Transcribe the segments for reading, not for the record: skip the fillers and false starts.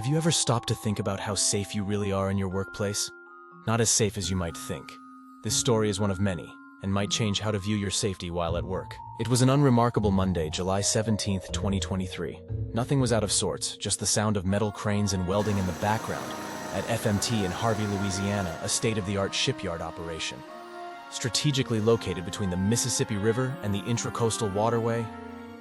you ever stopped to think about how safe you really are in your workplace? Not as safe as you might think. This story is one of many, and might change how to view your safety while at work. It was an unremarkable Monday, July 17th, 2023. Nothing was out of sorts, just the sound of metal cranes and welding in the background at FMT in Harvey, Louisiana, a state-of-the-art shipyard operation. Strategically located between the Mississippi River and the Intracoastal Waterway,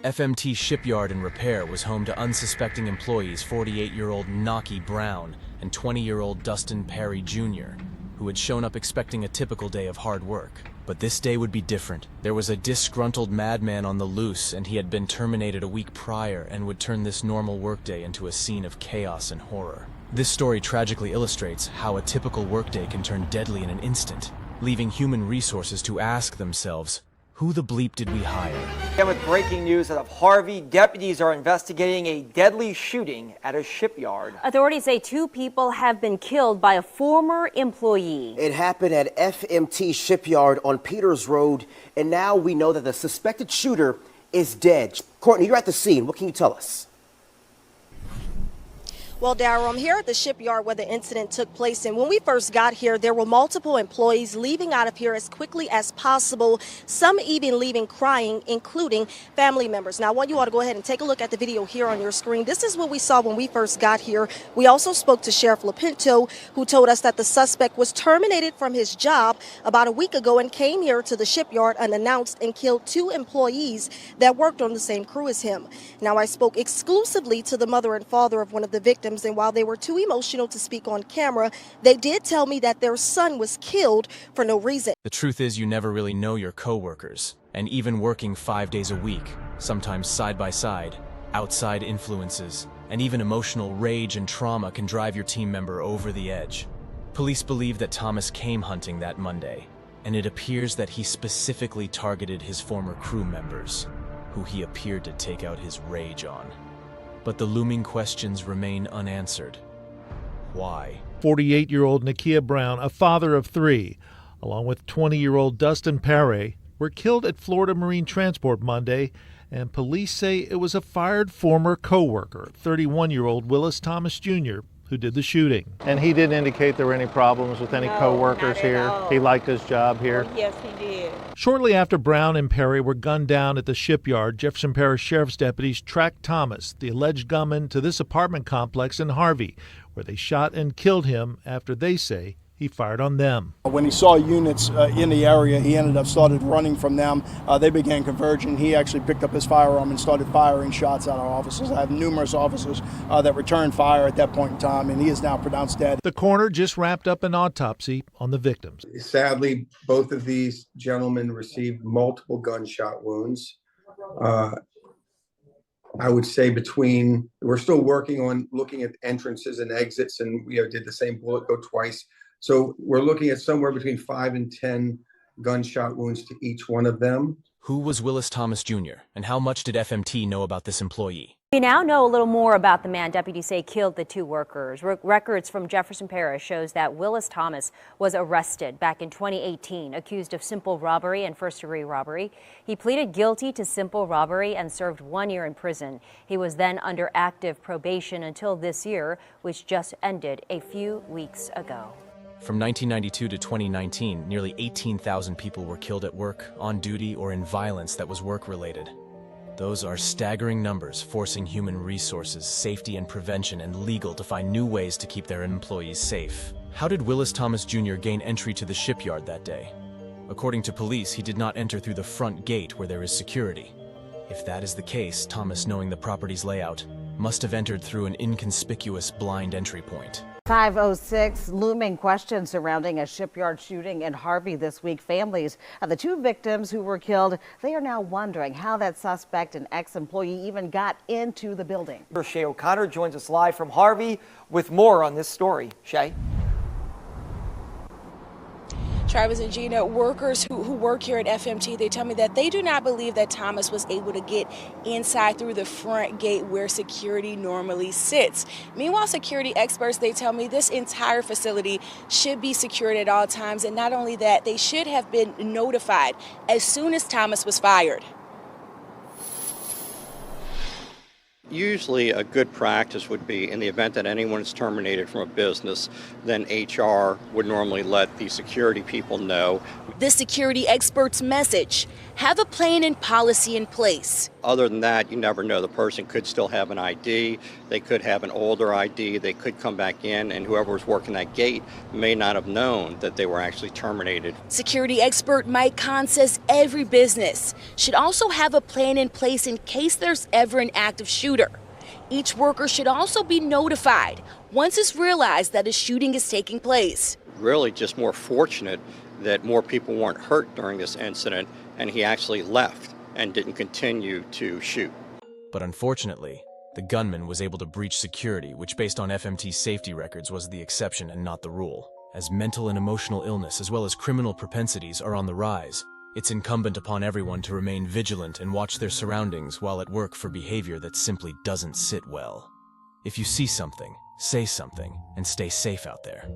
FMT Shipyard and Repair was home to unsuspecting employees 48-year-old Knocky Brown and 20-year-old Dustin Perry Jr., who had shown up expecting a typical day of hard work. But this day would be different. There was a disgruntled madman on the loose, and he had been terminated a week prior and would turn this normal workday into a scene of chaos and horror. This story tragically illustrates how a typical workday can turn deadly in an instant, leaving human resources to ask themselves, who the bleep did we hire? And with breaking news out of Harvey, deputies are investigating a deadly shooting at a shipyard. Authorities say 2 people have been killed by a former employee. It happened at FMT Shipyard on Peters Road, and now we know that the suspected shooter is dead. Courtney, you're at the scene. What can you tell us? Well, Darryl, I'm here at the shipyard where the incident took place, and when we first got here, there were multiple employees leaving out of here as quickly as possible, some even leaving crying, including family members. Now, I want you all to go ahead and take a look at the video here on your screen. This is what we saw when we first got here. We also spoke to Sheriff LaPinto, who told us that the suspect was terminated from his job about a week ago and came here to the shipyard unannounced and killed 2 employees that worked on the same crew as him. Now, I spoke exclusively to the mother and father of one of the victims, and while they were too emotional to speak on camera, they did tell me that their son was killed for no reason. The truth is, you never really know your coworkers, and even working 5 days a week, sometimes side by side, outside influences, and even emotional rage and trauma can drive your team member over the edge. Police believe that Thomas came hunting that Monday, and it appears that he specifically targeted his former crew members, who he appeared to take out his rage on. But the looming questions remain unanswered. Why? 48-year-old Knocky Brown, a father of 3, along with 20-year-old Dustin Perry, were killed at Florida Marine Transport Monday, and police say it was a fired former co-worker, 31-year-old Willis Thomas Jr., who did the shooting. And he didn't indicate there were any problems with any co-workers here. He liked his job here. Oh, yes, he did. Shortly after Brown and Perry were gunned down at the shipyard, Jefferson Parish Sheriff's deputies tracked Thomas, the alleged gunman, to this apartment complex in Harvey, where they shot and killed him after they say he fired on them. When he saw units in the area, he started running from them. They began converging. He actually picked up his firearm and started firing shots at our officers. I have numerous officers that returned fire at that point in time, and he is now pronounced dead. The coroner just wrapped up an autopsy on the victims. Sadly, both of these gentlemen received multiple gunshot wounds. I would say we're still working on looking at entrances and exits, and we did the same bullet go twice. So we're looking at somewhere between 5 and 10 gunshot wounds to each one of them. Who was Willis Thomas Jr., and how much did FMT know about this employee? We now know a little more about the man deputies say killed the 2 workers. Records from Jefferson Parish shows that Willis Thomas was arrested back in 2018, accused of simple robbery and first-degree robbery. He pleaded guilty to simple robbery and served 1 year in prison. He was then under active probation until this year, which just ended a few weeks ago. From 1992 to 2019, nearly 18,000 people were killed at work, on duty, or in violence that was work-related. Those are staggering numbers, forcing human resources, safety and prevention, and legal to find new ways to keep their employees safe. How did Willis Thomas Jr. gain entry to the shipyard that day? According to police, he did not enter through the front gate where there is security. If that is the case, Thomas, knowing the property's layout, must have entered through an inconspicuous blind entry point. 5:06, looming questions surrounding a shipyard shooting in Harvey this week. Families of the 2 victims who were killed, they are now wondering how that suspect, an ex-employee, even got into the building. Shay O'Connor joins us live from Harvey with more on this story. Shay? Travis and Gina, workers who work here at FMT, they tell me that they do not believe that Thomas was able to get inside through the front gate where security normally sits. Meanwhile, security experts, they tell me this entire facility should be secured at all times, and not only that, they should have been notified as soon as Thomas was fired. Usually a good practice would be, in the event that anyone is terminated from a business, then HR would normally let the security people know. The security expert's message: have a plan and policy in place. Other than that, you never know. The person could still have an ID, they could have an older ID, they could come back in, and whoever was working that gate may not have known that they were actually terminated. Security expert Mike Kahn says every business should also have a plan in place in case there's ever an active shooter. Each worker should also be notified once it's realized that a shooting is taking place. Really just more fortunate that more people weren't hurt during this incident, and he actually left and didn't continue to shoot. But unfortunately, the gunman was able to breach security, which based on FMT's safety records was the exception and not the rule. As mental and emotional illness as well as criminal propensities are on the rise, it's incumbent upon everyone to remain vigilant and watch their surroundings while at work for behavior that simply doesn't sit well. If you see something, say something, and stay safe out there.